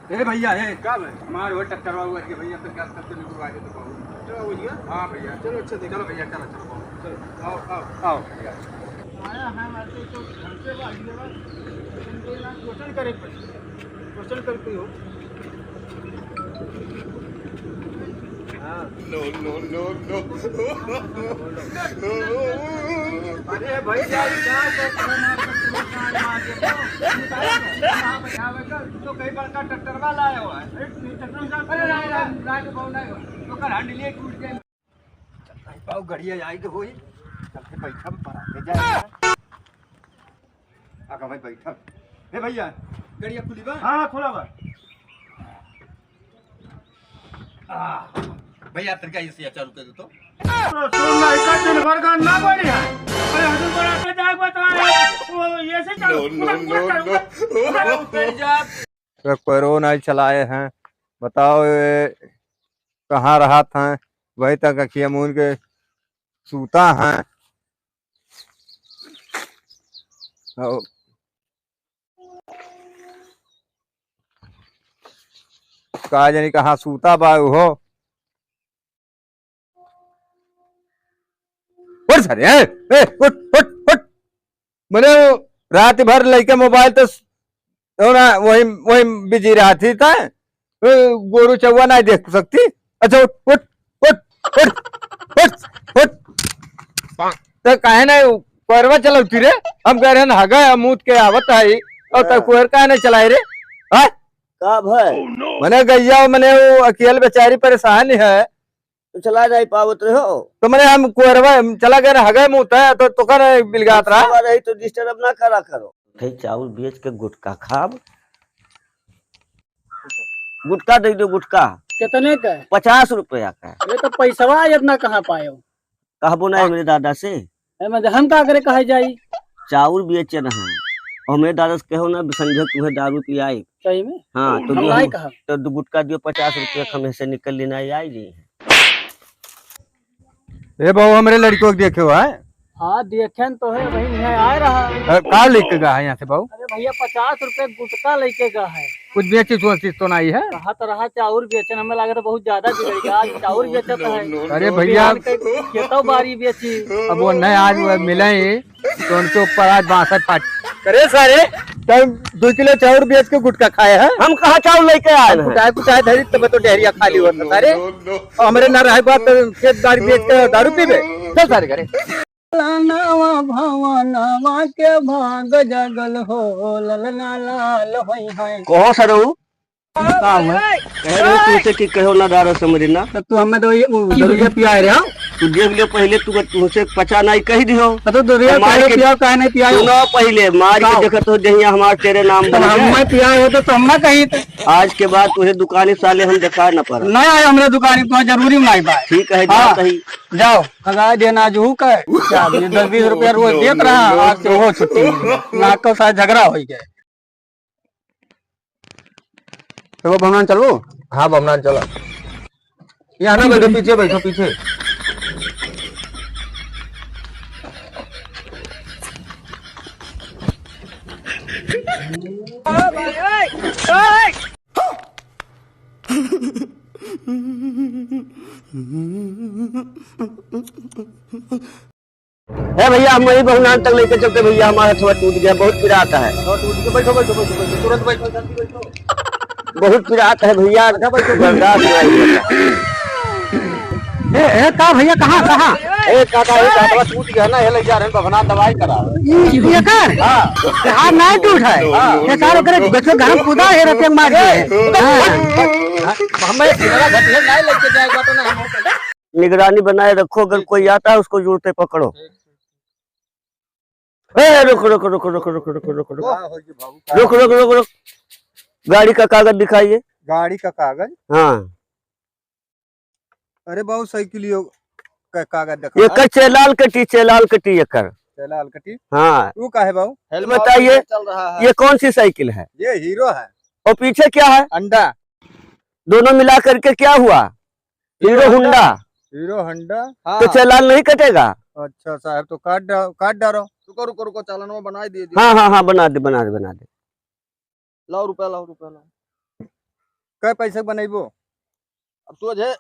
ए भैया है कब हमारे वो टक्कर हुआ कि भैया तो गैस करते नहीं करवाए तो चलो भैया। हाँ भैया चलो अच्छा चलो भैया चलो चलो चलो आओ आओ आओ भैया आया है मारते तो घर से बाहर क्वेश्चन करे क्वेश्चन करते हो। नो नो नो नो अरे भाई तो कई बड़का ट्रैक्टर वाला आया हुआ है तो कल हंडलिए टूट जाए पाव गड़िया आएगी होई सबसे बैठा पराते जाए आका भाई बैठा हे भैया गड़िया खुली बा। हां खुला बा भैया तरीका इसे 4 रुपए दे तो सोना का दिन भर का ना बढ़िया अरे हजूर बड़ा के जाए बता वो ये से चलो नो कोरोना चलाए हैं बताओ कहाँ रहा था वही तक अखिया मून के सूता हैं कहा जानी कहाँ सूता बा हो सर उठ उठ उठ मैंने रात भर लेके मोबाइल तो ना वही वही बिजी रहा थी था गोरू चौवा नहीं देख सकती। अच्छा उठ उठ उठ उठ उठ उठ तो कहे ना कोरवा चलती रे हम कह रहे हैं हगा मूत के आवत है और तक कोर कहे नहीं चलाए रे हाँ का भाई मैंने गैया मैंने वो अकेले बेचारी परेशान है तो चला जाए पावत रहे हो तो मैंने हम कोरवा चला गया हगा मूत है तो कर बिलगात रहा रही तो डिस्टर्ब ना करा करो भाई चावल बेच के गुटका खाब गुटका दे दो गुटका कितने का है? 50 रुपया का ये तो पैसवा इतना कहाँ पाए हो कहबो ना मेरे दादा से हम का करे कहे जाई चावल बेचे ना और मेरे दादा से कहो ना संजय तुम्हें दारू पियाई सही में हाँ तो हम लाई कहा तो दो गुटका दियो 50 रुपया हमें से निकल लेना आई जी ए बहु हमारे लड़कियों को देखे हुआ है। हाँ देखे तो है वही नहीं आ रहा कहा लेके गया है यहाँ से बहु अरे भैया 50 रुपए गुटका लेके गया है कुछ बेची तो नहीं है कहा तो रहा चाउर बेचन हमें लगा था बहुत ज्यादा बिगड़ गया आज चाउर बेचत है अरे भैया खेतों बारी बेची अब वो नए आज मिले तो उनके ऊपर आज 62 पाट करे सारे तब 2 किलो चाउर बेच के गुटका खाए हैं हम कहा चावल लेके आए हैं कुटाए धरी तब तो डेहरिया खाली होता सारे हमारे न रहे बात खेत बाड़ी बेच के दारू पीबे चल सारे करे नवा भवनवा के भाग जगल हो ललना लाल होई है कहो सरू काम है कह रहे तुझसे कि कहो ना दारू समझे ना तो तू हमें तो दरिया पिया रहे हो तू देख लियो पहले तू तुझसे पचा नहीं कह दियो तो दरिया पिया काहे नहीं पिया सुनो पहले मार के देखो तो जहिया हमारे तेरे नाम बना हम पिया हो तो हम ना कही आज के बाद तुझे दुकानी साले हम देखा न पड़ा नहीं आए हमारे दुकान तो जरूरी नहीं बात ठीक है जाओ कहीं जाओ खगा देना जो का 10-20 रुपया रोज देख रहा आज से हो छुट्टी ना को साथ झगड़ा हो गया तो वो बमनान चलो हाँ बमनान चलो यहाँ ना बैठो पीछे बैठो पीछे है भैया हम वही बहुनान तक लेके चलते भैया हमारा थोड़ा टूट गया बहुत पिराता है बैठो बैठो बैठो बैठो तुरंत बैठो जल्दी बैठो बहुत पिराता है भैया बर्दाश्त नहीं ए का भैया कहाँ कहाँ एक काका टूट गया ना ले जा रहे हैं बमनान दवाई करा ये कर हां नहीं टूट है ये सारे करे बच्चे घर कूदा है रते मार के हमें किनारा घटिया नहीं लेके जाएगा तो ना हम निगरानी बनाए रखो अगर कोई आता है उसको जूते पकड़ो रुको रुको रुको रुको रुको रुको रुको रुको रुको रुको रुको गाड़ी का कागज दिखाइए गाड़ी का कागज हाँ अरे बहुत साइकिल का कागज दिखा ये चेलाल कटी ये कर चलाल कटी हाँ वो का है बाबू हेलमेट बताइए ये कौन सी साइकिल है ये हीरो है और पीछे क्या है अंडा दोनों मिला करके क्या हुआ हीरो हुंडा हीरो हंडा तो चलान नहीं कटेगा अच्छा साहब तो काट डालो रुको रुको रुको चालान में बना दिए हाँ हाँ हाँ बना दे बना दे बना दे लाओ रुपया लाओ कै पैसे बनाइबो? अब तो जे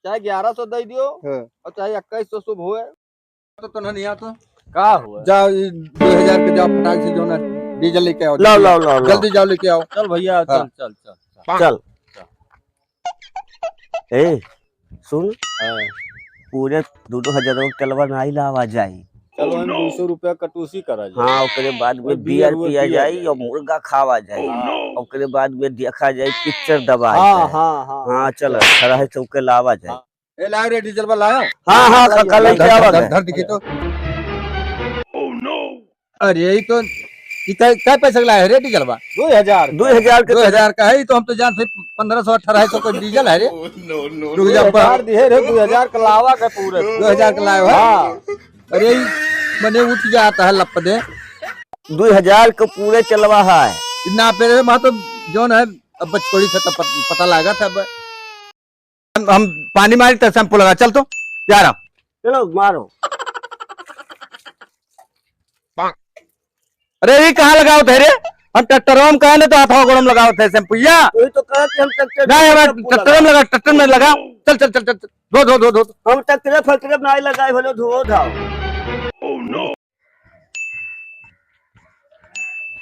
चाहे 1100 दे दियो हाँ। और चाहे 2100 शुभ हुए तो नहीं आता का हुआ। जाओ 2000 के जाओ फटाक से जो ना डीजल लेके आओ। लाओ लाओ लाओ जल्दी जाओ लेके आओ। चल भैया हाँ। चल चल चल चल ए सुन पूरे 2000 के तेलवा नहीं लावा जाई। चलो हम 200 रुपया कटौती करा जाए। हाँ ओकरे बाद में और बियर बियर पिया पिया जाई और मुर्गा खावा जाई। ओकरे बाद में देखा जाए पिक्चर दबा हाँ हाँ हाँ हाँ चल खरा है चौके लावा जाए। ए लाओ रे डीजल वाला लाओ। हाँ हाँ काका लेके आवा गए। धर दिखी तो। अरे यही तो क्या पैसे लाए रे डीजल बा? 2000 2000 के 2000 का है ये तो हम तो जान फिर 1500 1800 का डीजल है रे। रुक जा 2000 दिए रे 2000 का लावा का पूरे 2000 का लाए हो। हाँ अरे मने उठ जाता है लपदे 2000 के पूरे चलवा है। ना पे रे तो जोन है अब छोड़ी था तो पता लगा था। अब हम पानी मारी तो शैम्पू लगा चल तो यार। चलो मारो। अरे ये कहाँ लगाओ थे रे? हम ट्रैक्टरों में कहा ना तो हाथों गोड़ों में लगाओ थे शैम्पूया। वही तो कहा कि हम ट्रैक्टर नहीं हमारे ट्रैक्टर में लगा, ट्रैक्टर में लगा। चल चल चल चल धो धो धो धो। हम ट्रैक्टर फैक्टर में नहीं लगाए भले धो धाओ।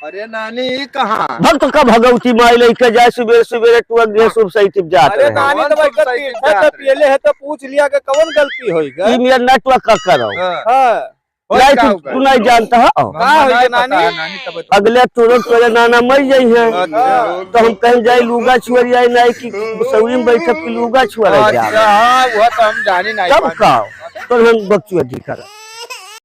अरे नानी कहाँ? भक्त का भगवती माई लेके जाए सुबह सुबह टू गए शुभ सही टिप जाते अरे हैं। नानी तो भाई तीर्थ है तो पहले है तो पूछ लिया कि कौन गलती होई गा। ई मेरा नेटवर्क का करो हाँ नहीं तू नहीं जानता है का होई नानी? अगले तुरंत तेरे नाना मर जाई है तो हम कहीं जाए लूगा छुअर जाए नहीं कि सऊरी में बैठक की लूगा छुअर जा हाँ वो तो हम जानी नहीं। तब का तो हम बकचुआ दिखा